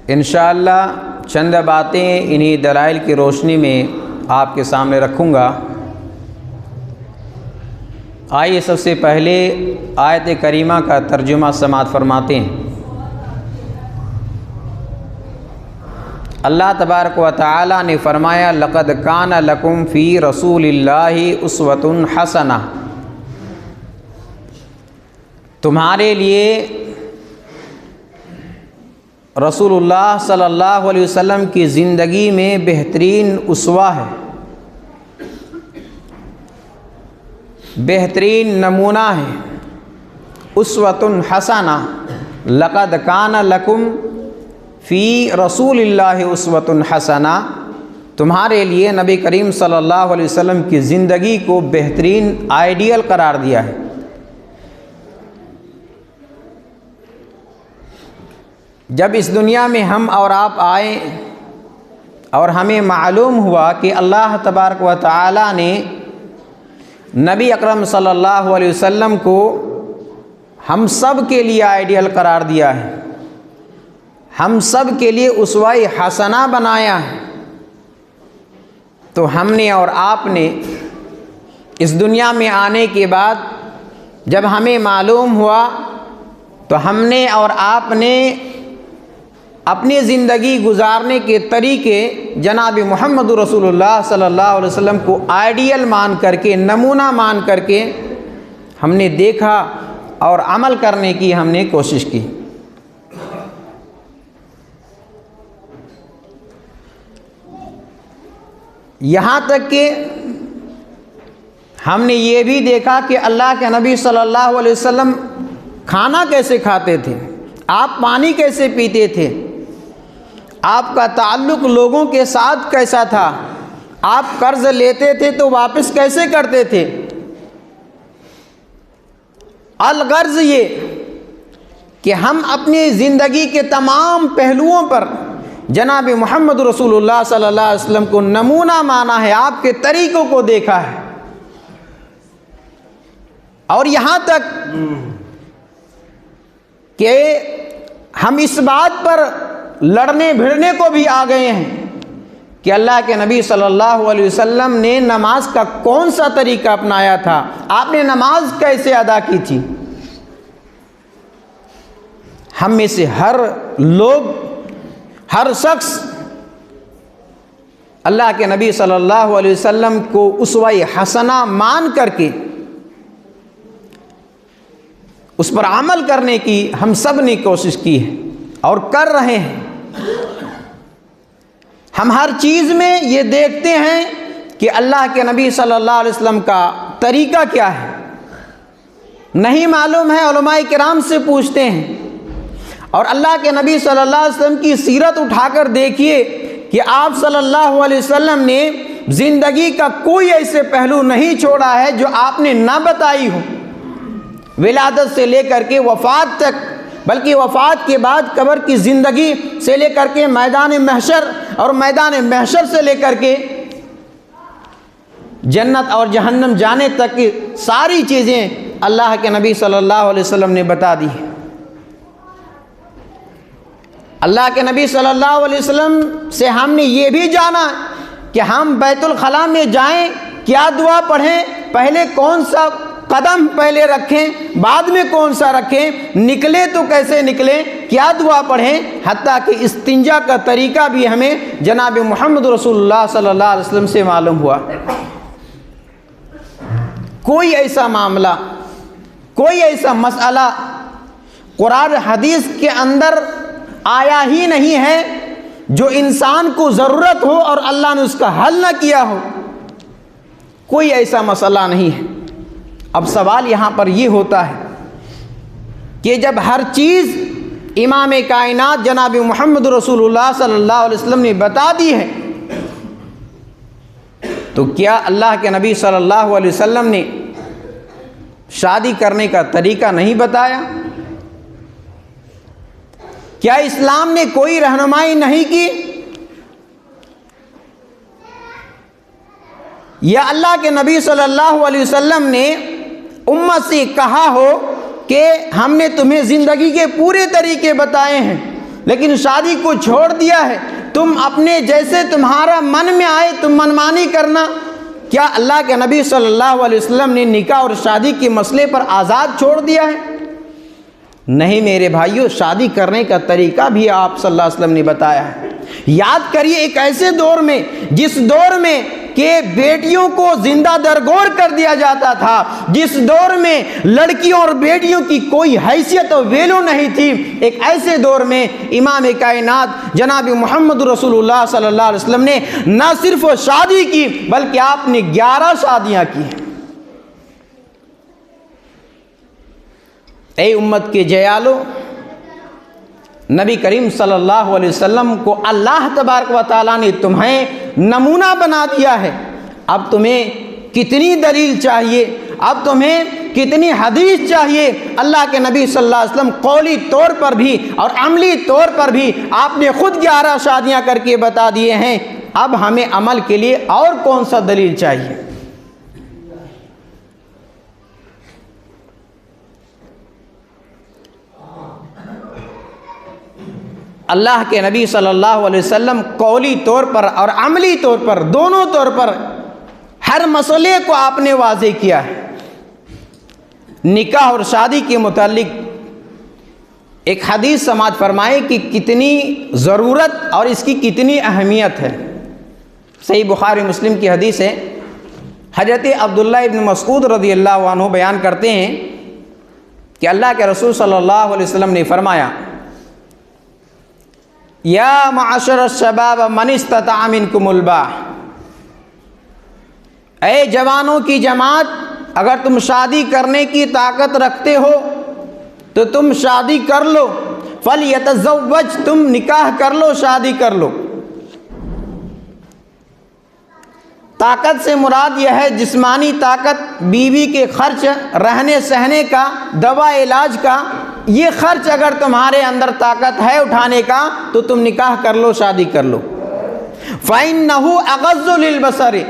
انشاءاللہ چند باتیں انہی دلائل کی روشنی میں آپ کے سامنے رکھوں گا۔ آئیے سب سے پہلے آیت کریمہ کا ترجمہ سماعت فرماتے ہیں۔ اللہ تبارک و تعالی نے فرمایا لقد کان لکم فی رسول اللہ اسوۃ حسنہ، تمہارے لیے رسول اللہ صلی اللہ علیہ وسلم کی زندگی میں بہترین اسوہ ہے، بہترین نمونہ ہے۔ اسوۃ حسنہ، لقد کان لکم فی رسول اللہ اسوۃ حسنہ، تمہارے لیے نبی کریم صلی اللہ علیہ وسلم کی زندگی کو بہترین آئیڈیل قرار دیا ہے۔ جب اس دنیا میں ہم اور آپ آئے اور ہمیں معلوم ہوا کہ اللہ تبارک و تعالی نے نبی اکرم صلی اللہ علیہ وسلم کو ہم سب کے لیے آئیڈیل قرار دیا ہے، ہم سب کے لیے اسوہ حسنہ بنایا ہے، تو ہم نے اور آپ نے اس دنیا میں آنے کے بعد جب ہمیں معلوم ہوا تو ہم نے اور آپ نے اپنی زندگی گزارنے کے طریقے جناب محمد رسول اللہ صلی اللہ علیہ وسلم کو آئیڈیل مان کر کے، نمونہ مان کر کے ہم نے دیکھا اور عمل کرنے کی ہم نے کوشش کی۔ یہاں تک کہ ہم نے یہ بھی دیکھا کہ اللہ کے نبی صلی اللہ علیہ وسلم کھانا کیسے کھاتے تھے، آپ پانی کیسے پیتے تھے، آپ کا تعلق لوگوں کے ساتھ کیسا تھا، آپ قرض لیتے تھے تو واپس کیسے کرتے تھے۔ الغرض یہ کہ ہم اپنی زندگی کے تمام پہلوؤں پر جناب محمد رسول اللہ صلی اللہ علیہ وسلم کو نمونہ مانا ہے، آپ کے طریقوں کو دیکھا ہے، اور یہاں تک کہ ہم اس بات پر لڑنے بھڑنے کو بھی آ گئے ہیں کہ اللہ کے نبی صلی اللہ علیہ وسلم نے نماز کا کون سا طریقہ اپنایا تھا، آپ نے نماز کیسے ادا کی تھی۔ ہم میں سے ہر لوگ، ہر شخص اللہ کے نبی صلی اللہ علیہ وسلم کو اسوہ حسنہ مان کر کے اس پر عمل کرنے کی ہم سب نے کوشش کی ہے اور کر رہے ہیں۔ ہم ہر چیز میں یہ دیکھتے ہیں کہ اللہ کے نبی صلی اللہ علیہ وسلم کا طریقہ کیا ہے، نہیں معلوم ہے علماء کرام سے پوچھتے ہیں، اور اللہ کے نبی صلی اللہ علیہ وسلم کی سیرت اٹھا کر دیکھیے کہ آپ صلی اللہ علیہ وسلم نے زندگی کا کوئی ایسے پہلو نہیں چھوڑا ہے جو آپ نے نہ بتائی ہو، ولادت سے لے کر کے وفات تک، بلکہ وفات کے بعد قبر کی زندگی سے لے کر کے میدان محشر، اور میدان محشر سے لے کر کے جنت اور جہنم جانے تک کی ساری چیزیں اللہ کے نبی صلی اللہ علیہ وسلم نے بتا دی۔ اللہ کے نبی صلی اللہ علیہ وسلم سے ہم نے یہ بھی جانا کہ ہم بیت الخلاء میں جائیں کیا دعا پڑھیں، پہلے کون سا قدم پہلے رکھیں، بعد میں کون سا رکھیں، نکلے تو کیسے نکلیں، کیا دعا پڑھیں، حتیٰ کہ استنجا کا طریقہ بھی ہمیں جناب محمد رسول اللہ صلی اللہ علیہ وسلم سے معلوم ہوا۔ کوئی ایسا معاملہ، کوئی ایسا مسئلہ قرآن حدیث کے اندر آیا ہی نہیں ہے جو انسان کو ضرورت ہو اور اللہ نے اس کا حل نہ کیا ہو، کوئی ایسا مسئلہ نہیں ہے۔ اب سوال یہاں پر یہ ہوتا ہے کہ جب ہر چیز امام کائنات جناب محمد رسول اللہ صلی اللہ علیہ وسلم نے بتا دی ہے، تو کیا اللہ کے نبی صلی اللہ علیہ وسلم نے شادی کرنے کا طریقہ نہیں بتایا؟ کیا اسلام نے کوئی رہنمائی نہیں کی؟ یا اللہ کے نبی صلی اللہ علیہ وسلم نے امت سے کہا ہو کہ ہم نے تمہیں زندگی کے پورے طریقے بتائے ہیں، لیکن شادی کو چھوڑ دیا ہے، تم اپنے جیسے تمہارا من میں آئے تم منمانی کرنا۔ کیا اللہ کے نبی صلی اللہ علیہ وسلم نے نکاح اور شادی کے مسئلے پر آزاد چھوڑ دیا ہے؟ نہیں میرے بھائیوں، شادی کرنے کا طریقہ بھی آپ صلی اللہ علیہ وسلم نے بتایا ہے۔ یاد کریے ایک ایسے دور میں جس دور میں کہ بیٹیوں کو زندہ درگور کر دیا جاتا تھا، جس دور میں لڑکیوں اور بیٹیوں کی کوئی حیثیت و ویلو نہیں تھی، ایک ایسے دور میں امام کائنات جناب محمد رسول اللہ صلی اللہ علیہ وسلم نے نہ صرف شادی کی بلکہ آپ نے 11 شادیاں کی ہیں۔ اے امت کے جیالو، نبی کریم صلی اللہ علیہ وسلم کو اللہ تبارک و تعالیٰ نے تمہیں نمونہ بنا دیا ہے۔ اب تمہیں کتنی دلیل چاہیے، اب تمہیں کتنی حدیث چاہیے؟ اللہ کے نبی صلی اللہ علیہ وسلم قولی طور پر بھی اور عملی طور پر بھی آپ نے خود 11 شادیاں کر کے بتا دیے ہیں۔ اب ہمیں عمل کے لیے اور کون سا دلیل چاہیے؟ اللہ کے نبی صلی اللہ علیہ وسلم قولی طور پر اور عملی طور پر، دونوں طور پر ہر مسئلے کو آپ نے واضح کیا ہے۔ نکاح اور شادی کے متعلق ایک حدیث سماعت فرمائے کہ کتنی ضرورت اور اس کی کتنی اہمیت ہے۔ صحیح بخاری مسلم کی حدیث ہے، حضرت عبداللہ ابن مسعود رضی اللہ عنہ بیان کرتے ہیں کہ اللہ کے رسول صلی اللہ علیہ وسلم نے فرمایا، یا معاشر الشباب من استطاع منکم الباء، اے جوانوں کی جماعت، اگر تم شادی کرنے کی طاقت رکھتے ہو تو تم شادی کر لو، فلیتزوج، تم نکاح کر لو، شادی کر لو۔ طاقت سے مراد یہ ہے جسمانی طاقت، بیوی کے خرچ، رہنے سہنے کا، دوا علاج کا، یہ خرچ اگر تمہارے اندر طاقت ہے اٹھانے کا تو تم نکاح کر لو، شادی کر لو۔ فَإِنَّهُ أَغَضُّ لِلْبَصَرِ،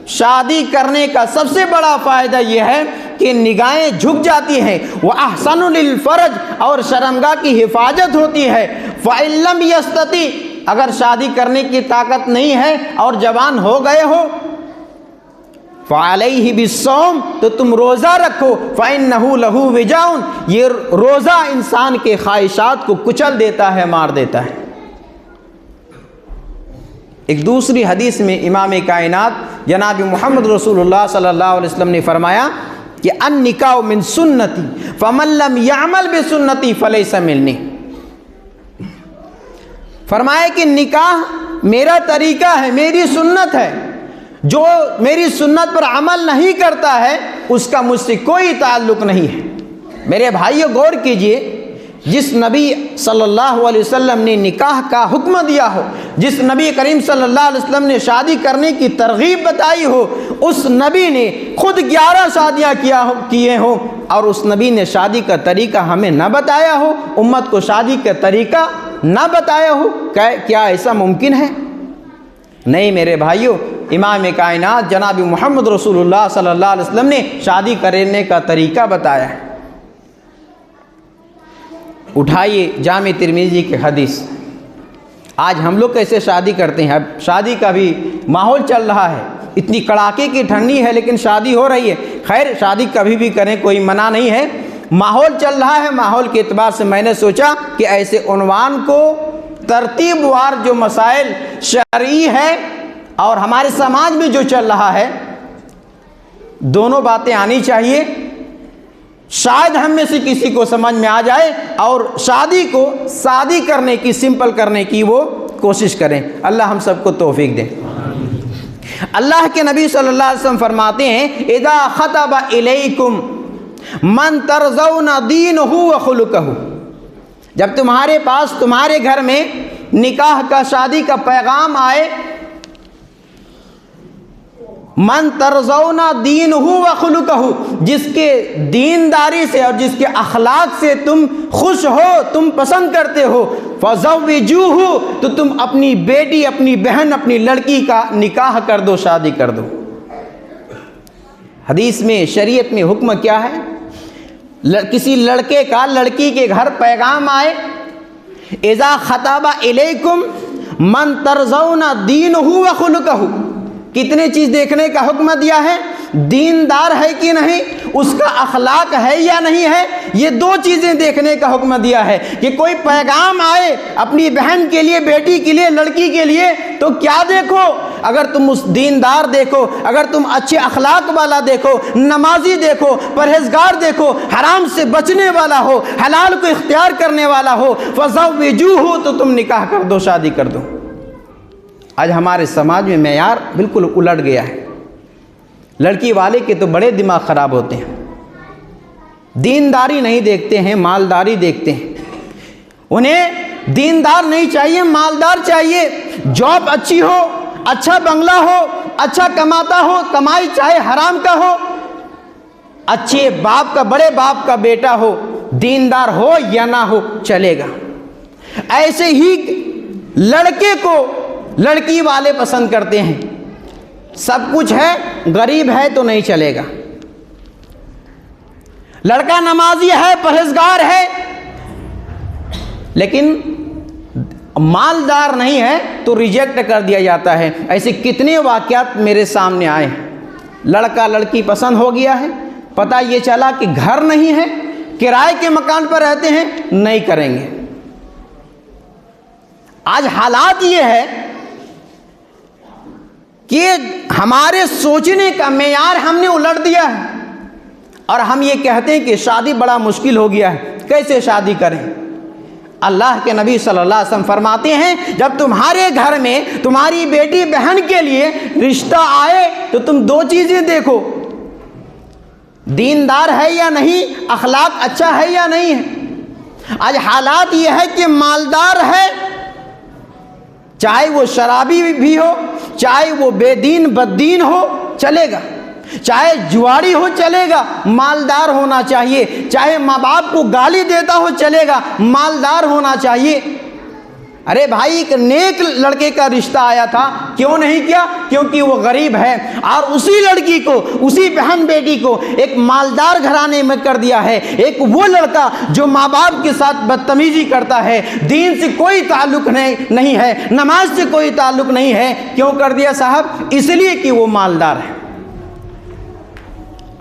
شادی کرنے کا سب سے بڑا فائدہ یہ ہے کہ نگاہیں جھک جاتی ہیں، وَأَحْسَنُ لِلْفَرْجِ، اور شرمگاہ کی حفاظت ہوتی ہے۔ فَإِن لَّمْ يَسْتَطِعْ، اگر شادی کرنے کی طاقت نہیں ہے اور جوان ہو گئے ہو، فَعَلَيْهِ بِالصَّوْمِ، تو تم روزہ رکھو، فَإِنَّهُ لَهُ وِجَاءٌ، یہ روزہ انسان کے خواہشات کو کچل دیتا ہے، مار دیتا ہے۔ ایک دوسری حدیث میں امام کائنات جناب محمد رسول اللہ صلی اللہ علیہ وسلم نے فرمایا کہ النکاح من سنتی فمن لم يعمل بسنتی فلیس منی، فرمایا کہ نکاح میرا طریقہ ہے، میری سنت ہے، جو میری سنت پر عمل نہیں کرتا ہے اس کا مجھ سے کوئی تعلق نہیں ہے۔ میرے بھائیو غور کیجئے، جس نبی صلی اللہ علیہ وسلم نے نکاح کا حکم دیا ہو، جس نبی کریم صلی اللہ علیہ وسلم نے شادی کرنے کی ترغیب بتائی ہو، اس نبی نے خود 11 شادیاں کیے ہوں اور اس نبی نے شادی کا طریقہ ہمیں نہ بتایا ہو، امت کو شادی کا طریقہ نہ بتایا ہو، کیا ایسا ممکن ہے؟ نہیں میرے بھائیو، امام کائنات جناب محمد رسول اللہ صلی اللہ علیہ وسلم نے شادی کرنے کا طریقہ بتایا ہے۔ اٹھائیے جامع ترمذی کی حدیث، آج ہم لوگ کیسے شادی کرتے ہیں؟ اب شادی کا بھی ماحول چل رہا ہے، اتنی کڑاکے کی ٹھنڈی ہے لیکن شادی ہو رہی ہے۔ خیر شادی کبھی بھی کریں، کوئی منع نہیں ہے، ماحول چل رہا ہے، ماحول کے اعتبار سے میں نے سوچا کہ ایسے عنوان کو ترتیب وار جو مسائل شرعی ہے اور ہمارے سماج میں جو چل رہا ہے، دونوں باتیں آنی چاہیے، شاید ہم میں سے کسی کو سمجھ میں آ جائے اور شادی کو سادی کرنے کی، سمپل کرنے کی وہ کوشش کریں۔ اللہ ہم سب کو توفیق دے۔ اللہ کے نبی صلی اللہ علیہ وسلم فرماتے ہیں، اذا خطب الیکم من ترضون دینہ وخلقہ، جب تمہارے پاس، تمہارے گھر میں نکاح کا، شادی کا پیغام آئے، من ترضون دینہ وخلقہ، جس کے دینداری سے اور جس کے اخلاق سے تم خوش ہو، تم پسند کرتے ہو، فزوجوہ، تو تم اپنی بیٹی، اپنی بہن، اپنی لڑکی کا نکاح کر دو، شادی کر دو۔ حدیث میں، شریعت میں حکم کیا ہے؟ کسی لڑکے کا لڑکی کے گھر پیغام آئے، اذا خطب الیکم من ترضون دینہ و خلقہ، کتنے چیز دیکھنے کا حکم دیا ہے؟ دیندار ہے کہ نہیں، اس کا اخلاق ہے یا نہیں ہے، یہ دو چیزیں دیکھنے کا حکم دیا ہے کہ کوئی پیغام آئے اپنی بہن کے لیے، بیٹی کے لیے، لڑکی کے لیے، تو کیا دیکھو؟ اگر تم اس دیندار دیکھو، اگر تم اچھے اخلاق والا دیکھو، نمازی دیکھو، پرہیزگار دیکھو، حرام سے بچنے والا ہو، حلال کو اختیار کرنے والا ہو، فزوجوہ، تو تم نکاح کر دو، شادی کر دو۔ آج ہمارے سماج میں معیار بالکل الٹ گیا ہے، لڑکی والے کے تو بڑے دماغ خراب ہوتے ہیں، دینداری نہیں دیکھتے ہیں، مالداری دیکھتے ہیں۔ انہیں دیندار نہیں چاہیے، مالدار چاہیے، جاب اچھی ہو، اچھا بنگلہ ہو، اچھا کماتا ہو، کمائی چاہے حرام کا ہو، اچھے باپ کا، بڑے باپ کا بیٹا ہو، دیندار ہو یا نہ ہو، چلے گا۔ ایسے ہی لڑکے کو لڑکی والے پسند کرتے ہیں، سب کچھ ہے، غریب ہے تو نہیں چلے گا، لڑکا نمازی ہے، پرہیزگار ہے، لیکن مالدار نہیں ہے تو ریجیکٹ کر دیا جاتا ہے۔ ایسے کتنے واقعات میرے سامنے آئے ہیں، لڑکا لڑکی پسند ہو گیا ہے، پتہ یہ چلا کہ گھر نہیں ہے، کرائے کے مکان پر رہتے ہیں، نہیں کریں گے۔ آج حالات یہ ہے کہ ہمارے سوچنے کا معیار ہم نے الٹ دیا ہے، اور ہم یہ کہتے ہیں کہ شادی بڑا مشکل ہو گیا ہے، کیسے شادی کریں؟ اللہ کے نبی صلی اللہ علیہ وسلم فرماتے ہیں جب تمہارے گھر میں تمہاری بیٹی بہن کے لیے رشتہ آئے تو تم دو چیزیں دیکھو، دیندار ہے یا نہیں، اخلاق اچھا ہے یا نہیں ہے۔ آج حالات یہ ہے کہ مالدار ہے، چاہے وہ شرابی بھی ہو، چاہے وہ بے دین بد دین ہو، چلے گا، چاہے جواری ہو، چلے گا، مالدار ہونا چاہیے، چاہے ماں باپ کو گالی دیتا ہو، چلے گا، مالدار ہونا چاہیے۔ ارے بھائی، ایک نیک لڑکے کا رشتہ آیا تھا، کیوں نہیں کیا؟ کیونکہ وہ غریب ہے، اور اسی لڑکی کو، اسی بہن بیٹی کو ایک مالدار گھرانے میں کر دیا ہے۔ ایک وہ لڑکا جو ماں باپ کے ساتھ بدتمیزی کرتا ہے، دین سے کوئی تعلق نہیں ہے، نماز سے کوئی تعلق نہیں ہے، کیوں کر دیا صاحب؟ اس لیے کہ وہ مالدار ہے۔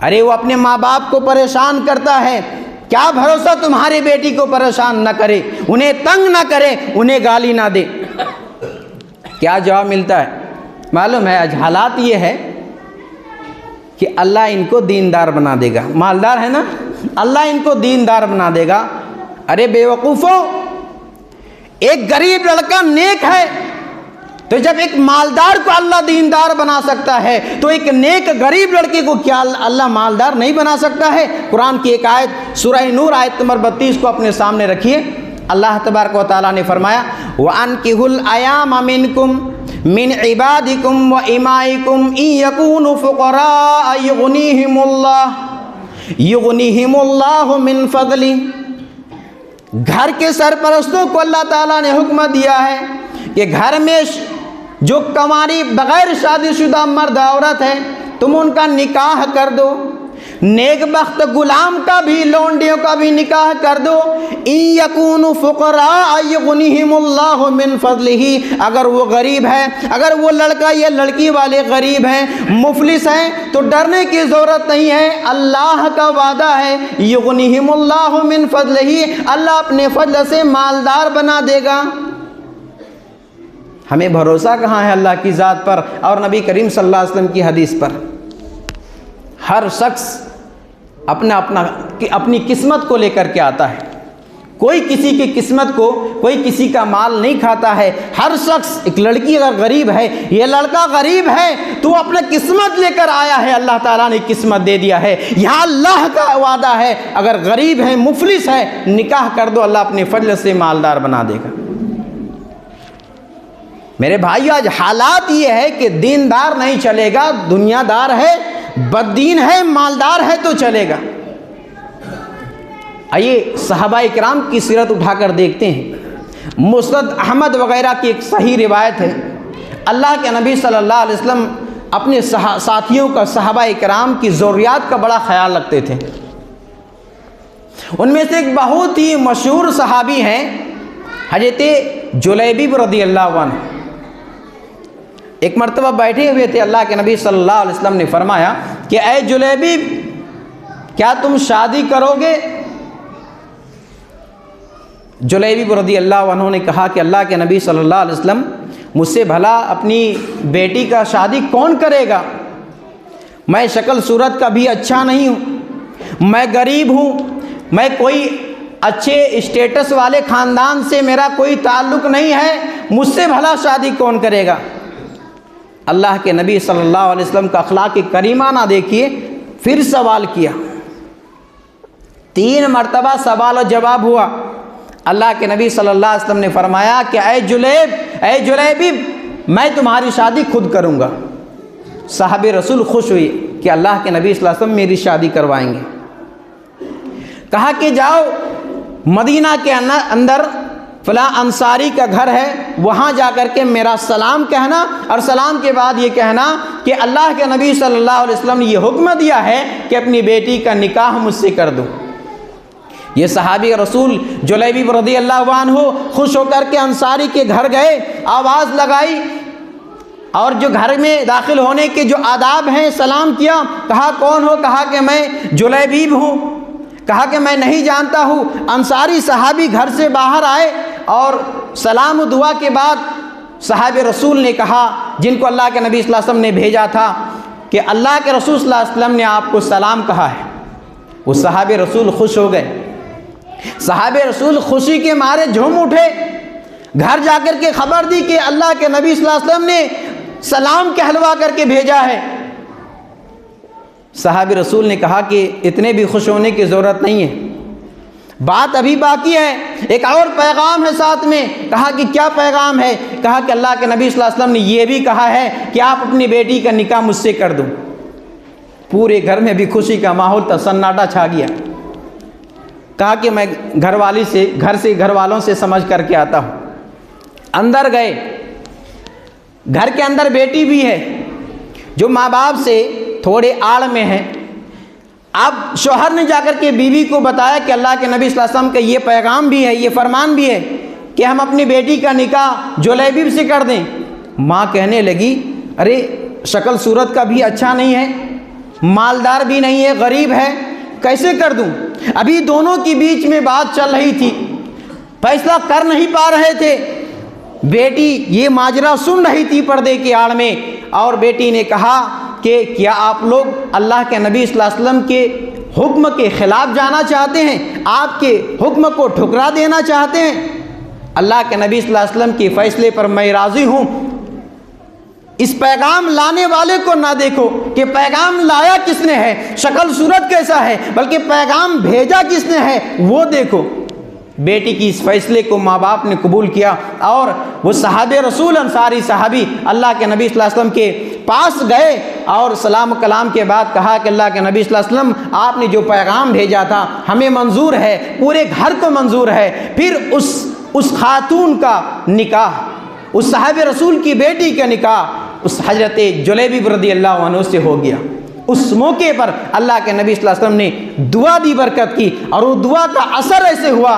ارے وہ اپنے ماں باپ کو پریشان کرتا ہے، کیا بھروسہ تمہاری بیٹی کو پریشان نہ کرے، انہیں تنگ نہ کرے، انہیں گالی نہ دے؟ کیا جواب ملتا ہے معلوم ہے؟ آج حالات یہ ہے کہ اللہ ان کو دیندار بنا دے گا، مالدار ہے نا، اللہ ان کو دیندار بنا دے گا۔ ارے بے وقوفو، ایک غریب لڑکا نیک ہے تو جب ایک مالدار کو اللہ دیندار بنا سکتا ہے تو ایک نیک غریب لڑکے کو کیا اللہ مالدار نہیں بنا سکتا ہے؟ قرآن کی ایک آیت سورہ نور آیت نمبر 32 کو اپنے سامنے رکھیے۔ اللہ تبارک و تعالیٰ نے فرمایا وَأَنْكِحُوا الْأَيَامَ مِنْكُمْ مِنْ عِبَادِكُمْ وَإِمَائِكُمْ إِنْ يَكُونُوا فُقَرَاءَ يُغْنِهِمُ اللَّهُ مِنْ فَضْلِهِ۔ گھر کے سرپرستوں کو اللہ تعالیٰ نے حکم دیا ہے کہ گھر میں جو کنواری بغیر شادی شدہ مرد عورت ہے تم ان کا نکاح کر دو، نیک بخت غلام کا بھی، لونڈیوں کا بھی نکاح کر دو۔ ان یکونوا فقراء یغنیہم اللہ من فضلہ، اگر وہ غریب ہے، اگر وہ لڑکا یا لڑکی والے غریب ہیں، مفلس ہیں، تو ڈرنے کی ضرورت نہیں ہے، اللہ کا وعدہ ہے یغنیہم اللہ من فضلہ، اللہ اپنے فضل سے مالدار بنا دے گا۔ ہمیں بھروسہ کہاں ہے اللہ کی ذات پر اور نبی کریم صلی اللہ علیہ وسلم کی حدیث پر؟ ہر شخص اپنی قسمت کو لے کر کے آتا ہے، کوئی کسی کی قسمت کو، کوئی کسی کا مال نہیں کھاتا ہے۔ ہر شخص، ایک لڑکی اگر غریب ہے، یہ لڑکا غریب ہے تو اپنا قسمت لے کر آیا ہے، اللہ تعالیٰ نے قسمت دے دیا ہے۔ یہاں اللہ کا وعدہ ہے اگر غریب ہے، مفلس ہے، نکاح کر دو، اللہ اپنے فضل سے مالدار بنا دے گا۔ میرے بھائیو، آج حالات یہ ہے کہ دیندار نہیں چلے گا، دنیا دار ہے، بد دین ہے، مالدار ہے تو چلے گا۔ آئیے صحابہ کرام کی سیرت اٹھا کر دیکھتے ہیں۔ مسند احمد وغیرہ کی ایک صحیح روایت ہے، اللہ کے نبی صلی اللہ علیہ وسلم اپنے ساتھیوں کا، صحابہ کرام کی ضروریات کا بڑا خیال رکھتے تھے۔ ان میں سے ایک بہت ہی مشہور صحابی ہیں حضرت جلیبیب رضی اللہ عنہ ایک مرتبہ بیٹھے ہوئے تھے، اللہ کے نبی صلی اللہ علیہ وسلم نے فرمایا کہ اے جلیبیب کیا تم شادی کرو گے؟ جلیبیب رضی اللہ عنہ نے کہا کہ اللہ کے نبی صلی اللہ علیہ وسلم مجھ سے بھلا اپنی بیٹی کا شادی کون کرے گا؟ میں شکل صورت کا بھی اچھا نہیں ہوں، میں غریب ہوں، میں کوئی اچھے اسٹیٹس والے خاندان سے میرا کوئی تعلق نہیں ہے، مجھ سے بھلا شادی کون کرے گا؟ اللہ کے نبی صلی اللہ علیہ وسلم کا اخلاق کریمہ نہ دیکھیے، پھر سوال کیا، 3 مرتبہ سوال و جواب ہوا۔ اللہ کے نبی صلی اللہ علیہ وسلم نے فرمایا کہ اے جلیبیب میں تمہاری شادی خود کروں گا۔ صحابہ رسول خوش ہوئی کہ اللہ کے نبی صلی اللہ علیہ وسلم میری شادی کروائیں گے۔ کہا کہ جاؤ مدینہ کے اندر فلاں انصاری کا گھر ہے، وہاں جا کر کے میرا سلام کہنا، اور سلام کے بعد یہ کہنا کہ اللہ کے نبی صلی اللہ علیہ وسلم نے یہ حکم دیا ہے کہ اپنی بیٹی کا نکاح مجھ سے کر دو۔ یہ صحابی رسول جلیبیب رضی اللہ عنہ خوش ہو کر کے انصاری کے گھر گئے، آواز لگائی، اور جو گھر میں داخل ہونے کے جو آداب ہیں سلام کیا۔ کہا کون ہو؟ کہا کہ میں جلیبیب ہوں۔ کہا کہ میں نہیں جانتا ہوں۔ انصاری صحابی گھر سے باہر آئے اور سلام و دعا کے بعد صحابہ رسول نے کہا، جن کو اللہ کے نبی صلی اللہ علیہ وسلم نے بھیجا تھا، کہ اللہ کے رسول صلی اللہ علیہ وسلم نے آپ کو سلام کہا ہے۔ وہ صحابہ رسول خوش ہو گئے، صحابہ رسول خوشی کے مارے جھوم اٹھے، گھر جا کر کے خبر دی کہ اللہ کے نبی صلی اللہ علیہ وسلم نے سلام کہلوا کر کے بھیجا ہے۔ صحابہ رسول نے کہا کہ اتنے بھی خوش ہونے کی ضرورت نہیں ہے، بات ابھی باقی ہے، ایک اور پیغام ہے ساتھ میں۔ کہا کہ کیا پیغام ہے؟ کہا کہ اللہ کے نبی صلی اللہ علیہ وسلم نے یہ بھی کہا ہے کہ آپ اپنی بیٹی کا نکاح مجھ سے کر دو۔ پورے گھر میں بھی خوشی کا ماحول تھا، سناٹا چھا گیا۔ کہا کہ میں گھر والوں سے سمجھ کر کے آتا ہوں۔ اندر گئے، گھر کے اندر بیٹی بھی ہے جو ماں باپ سے تھوڑے آڑ میں ہے۔ اب شوہر نے جا کر کے بیوی کو بتایا کہ اللہ کے نبی صلی اللہ علیہ وسلم کا یہ پیغام بھی ہے، یہ فرمان بھی ہے کہ ہم اپنی بیٹی کا نکاح جلیبیب سے کر دیں۔ ماں کہنے لگی ارے شکل صورت کا بھی اچھا نہیں ہے، مالدار بھی نہیں ہے، غریب ہے، کیسے کر دوں؟ ابھی دونوں کے بیچ میں بات چل رہی تھی، فیصلہ کر نہیں پا رہے تھے۔ بیٹی یہ ماجرا سن رہی تھی پردے کی آڑ میں، اور بیٹی نے کہا کہ کیا آپ لوگ اللہ کے نبی صلی اللہ علیہ وسلم کے حکم کے خلاف جانا چاہتے ہیں؟ آپ کے حکم کو ٹھکرا دینا چاہتے ہیں؟ اللہ کے نبی صلی اللہ علیہ وسلم کے فیصلے پر میں راضی ہوں۔ اس پیغام لانے والے کو نہ دیکھو کہ پیغام لایا کس نے ہے، شکل صورت کیسا ہے، بلکہ پیغام بھیجا کس نے ہے وہ دیکھو۔ بیٹی کی اس فیصلے کو ماں باپ نے قبول کیا، اور وہ صحابہ رسول انصاری صحابی اللہ کے نبی صلی اللہ علیہ وسلم کے پاس گئے، اور سلام و کلام کے بعد کہا کہ اللہ کے نبی صلی اللہ علیہ وسلم آپ نے جو پیغام بھیجا تھا ہمیں منظور ہے، پورے گھر کو منظور ہے۔ پھر اس خاتون کا نکاح، اس صحابہ رسول کی بیٹی کا نکاح اس حضرت جلیبیب رضی اللہ عنہ سے ہو گیا۔ اس موقع پر اللہ کے نبی صلی اللہ علیہ وسلم نے دعا دی، برکت کی، اور وہ دعا کا اثر ایسے ہوا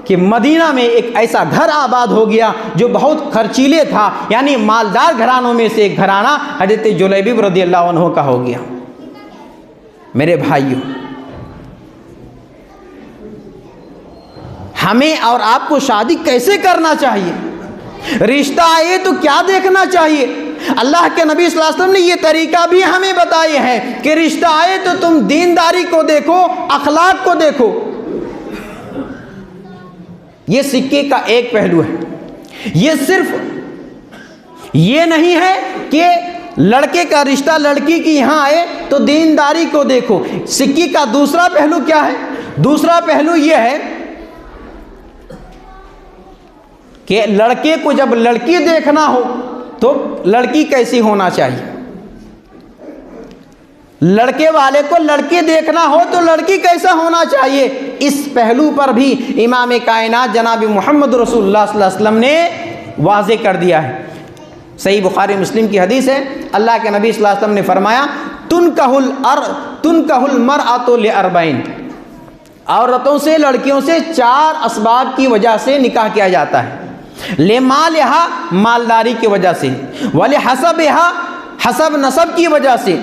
کہ مدینہ میں ایک ایسا گھر آباد ہو گیا جو بہت خرچیلے تھا، یعنی مالدار گھرانوں میں سے ایک گھرانہ حضرت جلیبیب رضی اللہ عنہ کا ہو گیا۔ میرے بھائیوں، ہمیں اور آپ کو شادی کیسے کرنا چاہیے؟ رشتہ آئے تو کیا دیکھنا چاہیے؟ اللہ کے نبی صلی اللہ علیہ وسلم نے یہ طریقہ بھی ہمیں بتائے ہیں کہ رشتہ آئے تو تم دینداری کو دیکھو، اخلاق کو دیکھو۔ یہ سکے کا ایک پہلو ہے۔ یہ صرف یہ نہیں ہے کہ لڑکے کا رشتہ لڑکی کی یہاں آئے تو دینداری کو دیکھو۔ سکے کا دوسرا پہلو کیا ہے؟ دوسرا پہلو یہ ہے کہ لڑکے کو جب لڑکی دیکھنا ہو تو لڑکی کیسی ہونا چاہیے، لڑکے والے کو لڑکی دیکھنا ہو تو لڑکی کیسا ہونا چاہیے، اس پہلو پر بھی امام کائنات جناب محمد رسول اللہ صلی اللہ علیہ وسلم نے واضح کر دیا ہے۔ صحیح بخاری مسلم کی حدیث ہے، اللہ کے نبی صلی اللہ علیہ وسلم نے فرمایا تنکح المرأۃ لاربعین، عورتوں سے لڑکیوں سے 4 اسباب کی وجہ سے نکاح کیا جاتا ہے۔ لمالہا مالداری کی وجہ سے، ولحسبہا حسب نسب کی وجہ سے،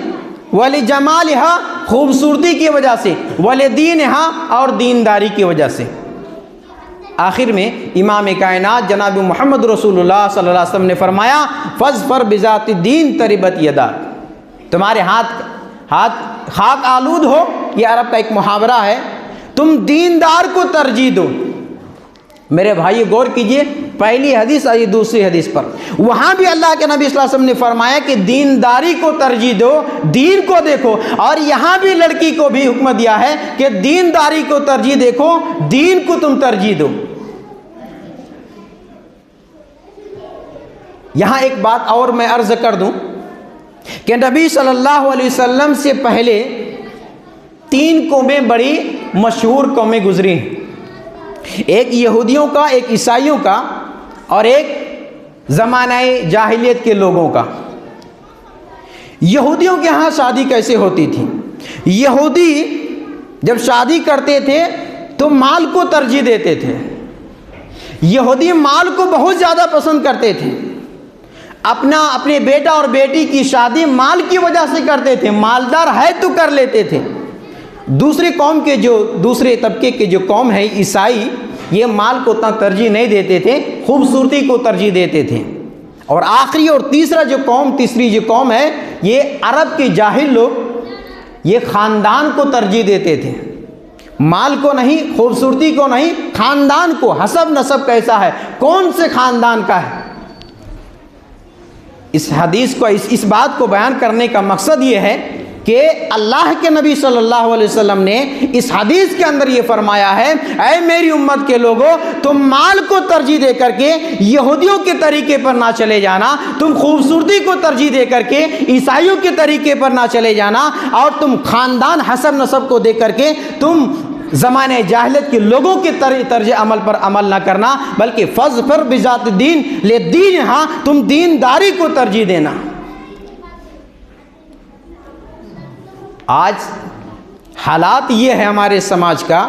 ولجمالہا خوبصورتی کی وجہ سے، ولدینہا اور دینداری کی وجہ سے۔ آخر میں امام کائنات جناب محمد رسول اللہ صلی اللہ علیہ وسلم نے فرمایا فاظفر بذات الدین تربت یداک، تمہارے ہاتھ خاک آلود ہو، یہ عرب کا ایک محاورہ ہے، تم دیندار کو ترجیح دو۔ میرے بھائی غور کیجئے، پہلی حدیث اور یہ دوسری حدیث پر، وہاں بھی اللہ کے نبی صلی اللہ علیہ وسلم نے فرمایا کہ دینداری کو ترجیح دو، دین کو دیکھو، اور یہاں بھی لڑکی کو بھی حکم دیا ہے کہ دینداری کو ترجیح دیکھو، دین کو تم ترجیح دو۔ یہاں ایک بات اور میں عرض کر دوں کہ نبی صلی اللہ علیہ وسلم سے پہلے 3 قومیں بڑی مشہور قومیں گزری ہیں، ایک یہودیوں کا، ایک عیسائیوں کا، اور ایک زمانہ جاہلیت کے لوگوں کا۔ یہودیوں کے ہاں شادی کیسے ہوتی تھی؟ یہودی جب شادی کرتے تھے تو مال کو ترجیح دیتے تھے، یہودی مال کو بہت زیادہ پسند کرتے تھے، اپنے بیٹا اور بیٹی کی شادی مال کی وجہ سے کرتے تھے، مالدار ہے تو کر لیتے تھے۔ دوسرے طبقے کے جو قوم ہے عیسائی، یہ مال کو اتنا ترجیح نہیں دیتے تھے، خوبصورتی کو ترجیح دیتے تھے۔ اور آخری اور تیسری جو قوم ہے، یہ عرب کے جاہل لوگ، یہ خاندان کو ترجیح دیتے تھے، مال کو نہیں، خوبصورتی کو نہیں، خاندان کو، حسب نسب کیسا ہے، کون سے خاندان کا ہے۔ اس حدیث کو، اس بات کو بیان کرنے کا مقصد یہ ہے کہ اللہ کے نبی صلی اللہ علیہ وسلم نے اس حدیث کے اندر یہ فرمایا ہے، اے میری امت کے لوگوں، تم مال کو ترجیح دے کر کے یہودیوں کے طریقے پر نہ چلے جانا، تم خوبصورتی کو ترجیح دے کر کے عیسائیوں کے طریقے پر نہ چلے جانا، اور تم خاندان حسب نسب کو دیکھ کر کے تم زمانہ جاہلیت کے لوگوں کے طرز عمل پر عمل نہ کرنا، بلکہ فاظفر بذات الدین لدینہا، تم دینداری کو ترجیح دینا۔ آج حالات یہ ہے ہمارے سماج کا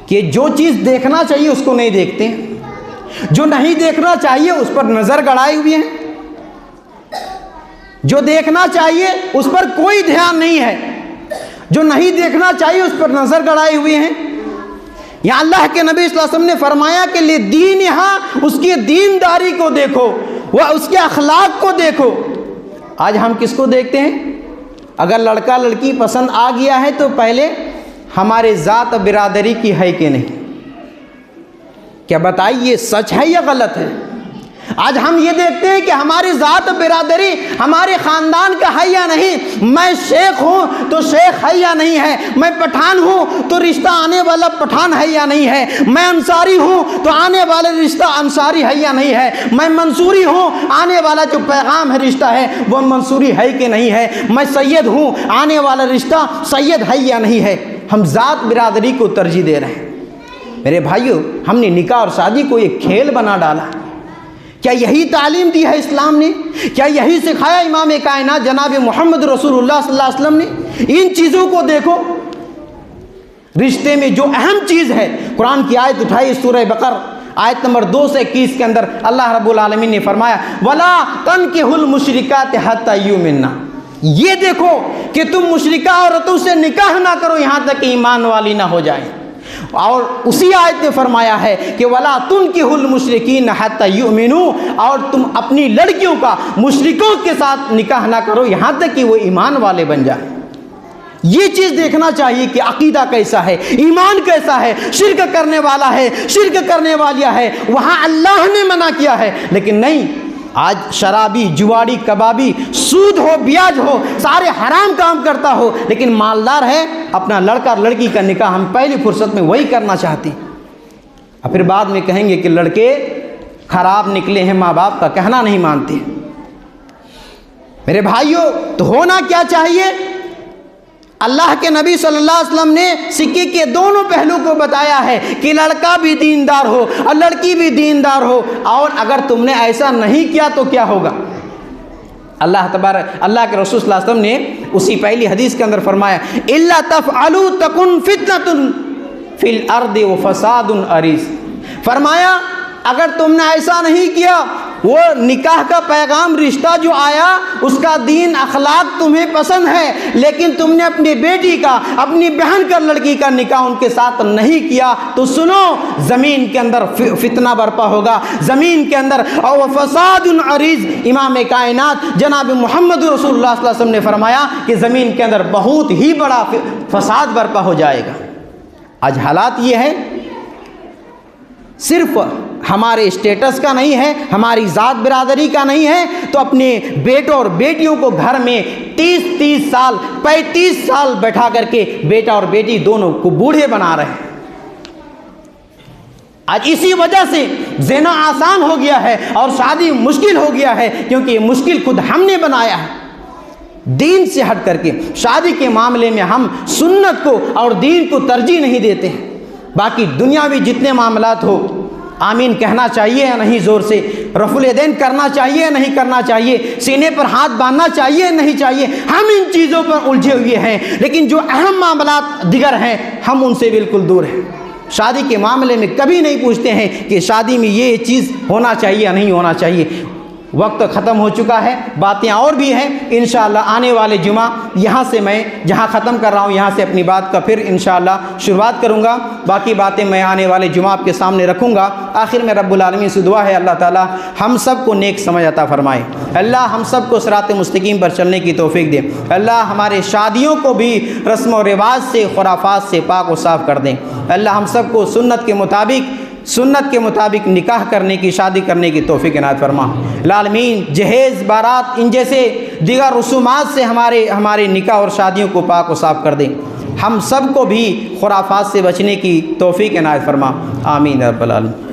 کہ جو چیز دیکھنا چاہیے اس کو نہیں دیکھتے، جو نہیں دیکھنا چاہیے اس پر نظر گڑائے ہوئے ہیں، جو دیکھنا چاہیے اس پر کوئی دھیان نہیں ہے، جو نہیں دیکھنا چاہیے اس پر نظر گڑائے ہوئے ہیں۔ یہاں اللہ کے نبی صلی اللہ علیہ وسلم نے فرمایا کہ لدینہا، اس کی دینداری کو دیکھو، وہ اس کے اخلاق کو دیکھو۔ آج ہم کس کو دیکھتے ہیں؟ اگر لڑکا لڑکی پسند آ گیا ہے تو پہلے ہمارے ذات برادری کی ہے کہ نہیں، کیا بتائیے سچ ہے یا غلط ہے؟ آج ہم یہ دیکھتے ہیں کہ ہماری ذات برادری ہمارے خاندان کا ہے یا نہیں، میں شیخ ہوں تو شیخ ہے یا نہیں ہے، میں پٹھان ہوں تو رشتہ آنے والا پٹھان ہے یا نہیں ہے، میں انصاری ہوں تو آنے والا رشتہ انصاری ہے یا نہیں ہے، میں منصوری ہوں آنے والا جو پیغام ہے رشتہ ہے وہ منصوری ہے کہ نہیں ہے، میں سید ہوں آنے والا رشتہ سید ہے یا نہیں ہے۔ ہم ذات برادری کو ترجیح دے رہے ہیں۔ میرے بھائیو، ہم نے نکاح اور شادی کو ایک کھیل بنا ڈالا۔ کیا یہی تعلیم دی ہے اسلام نے؟ کیا یہی سکھایا امام کائنات جناب محمد رسول اللہ صلی اللہ علیہ وسلم نے؟ ان چیزوں کو دیکھو، رشتے میں جو اہم چیز ہے، قرآن کی آیت اٹھائی سورہ بقرہ آیت نمبر 2 سے 21 کے اندر اللہ رب العالمین نے فرمایا وَلَا تَنْكِحُوا الْمُشْرِكَاتِ حَتَّى يُؤْمِنَّ، یہ دیکھو کہ تم مشرکہ عورتوں سے نکاح نہ کرو یہاں تک کہ ایمان والی نہ ہو جائیں۔ اور اسی آیت نے فرمایا ہے کہ وَلَا تُنْكِحُوا الْمُشْرِكِينَ حَتَّى يُؤْمِنُوا، اور تم اپنی لڑکیوں کا مشرکوں کے ساتھ نکاح نہ کرو یہاں تک کہ وہ ایمان والے بن جائیں۔ یہ چیز دیکھنا چاہیے کہ عقیدہ کیسا ہے، ایمان کیسا ہے، شرک کرنے والا ہے، شرک کرنے والا ہے، وہاں اللہ نے منع کیا ہے، لیکن نہیں، آج شرابی، جواری، کبابی، سود ہو، بیاج ہو، سارے حرام کام کرتا ہو، لیکن مالدار ہے، اپنا لڑکا اور لڑکی کا نکاح ہم پہلی فرصت میں وہی کرنا چاہتے ہیں، اور پھر بعد میں کہیں گے کہ لڑکے خراب نکلے ہیں، ماں باپ کا کہنا نہیں مانتے۔ میرے بھائیوں، تو ہونا کیا چاہیے؟ اللہ کے نبی صلی اللہ علیہ وسلم نے سکے کے دونوں پہلو کو بتایا ہے کہ لڑکا بھی دیندار ہو اور لڑکی بھی دیندار ہو، اور اگر تم نے ایسا نہیں کیا تو کیا ہوگا؟ اللہ کے رسول صلی اللہ علیہ وسلم نے اسی پہلی حدیث کے اندر فرمایا اِلَّا تَفْعَلُوا تَكُنْ فِتْنَةٌ فی الارض وفساد عریض۔ فرمایا اگر تم نے ایسا نہیں کیا، وہ نکاح کا پیغام رشتہ جو آیا اس کا دین اخلاق تمہیں پسند ہے، لیکن تم نے اپنی بیٹی کا، اپنی بہن کا، لڑکی کا نکاح ان کے ساتھ نہیں کیا، تو سنو زمین کے اندر فتنہ برپا ہوگا، زمین کے اندر اور فساد عریض۔ امام کائنات جناب محمد رسول اللہ صلی اللہ علیہ وسلم نے فرمایا کہ زمین کے اندر بہت ہی بڑا فساد برپا ہو جائے گا۔ آج حالات یہ ہے، صرف ہمارے اسٹیٹس کا نہیں ہے، ہماری ذات برادری کا نہیں ہے، تو اپنے بیٹوں اور بیٹیوں کو گھر میں 30 سال 35 سال بیٹھا کر کے بیٹا اور بیٹی دونوں کو بوڑھے بنا رہے ہیں۔ آج اسی وجہ سے زنا آسان ہو گیا ہے اور شادی مشکل ہو گیا ہے، کیونکہ یہ مشکل خود ہم نے بنایا ہے۔ دین سے ہٹ کر کے شادی کے معاملے میں ہم سنت کو اور دین کو ترجیح نہیں دیتے ہیں۔ باقی دنیاوی جتنے معاملات ہو، آمین کہنا چاہیے یا نہیں زور سے، رفع الیدین کرنا چاہیے یا نہیں کرنا چاہیے، سینے پر ہاتھ باندھنا چاہیے یا نہیں چاہیے، ہم ان چیزوں پر الجھے ہوئے ہیں، لیکن جو اہم معاملات دیگر ہیں ہم ان سے بالکل دور ہیں۔ شادی کے معاملے میں کبھی نہیں پوچھتے ہیں کہ شادی میں یہ چیز ہونا چاہیے یا نہیں ہونا چاہیے۔ وقت ختم ہو چکا ہے، باتیں اور بھی ہیں، انشاءاللہ آنے والے جمعہ یہاں سے میں جہاں ختم کر رہا ہوں یہاں سے اپنی بات کا پھر انشاءاللہ شروعات کروں گا۔ باقی باتیں میں آنے والے جمعہ آپ کے سامنے رکھوں گا۔ آخر میں رب العالمین سے دعا ہے اللہ تعالی ہم سب کو نیک سمجھ عطا فرمائے، اللہ ہم سب کو صراط مستقیم پر چلنے کی توفیق دے، اللہ ہمارے شادیوں کو بھی رسم و رواج سے، خرافات سے پاک و صاف کر دیں، اللہ ہم سب کو سنت کے مطابق نکاح کرنے کی، شادی کرنے کی توفیق عنایت فرما۔ العالمین جہیز، بارات، ان جیسے دیگر رسومات سے ہمارے نکاح اور شادیوں کو پاک و صاف کر دیں، ہم سب کو بھی خرافات سے بچنے کی توفیق عنایت فرما، آمین رب العالمین۔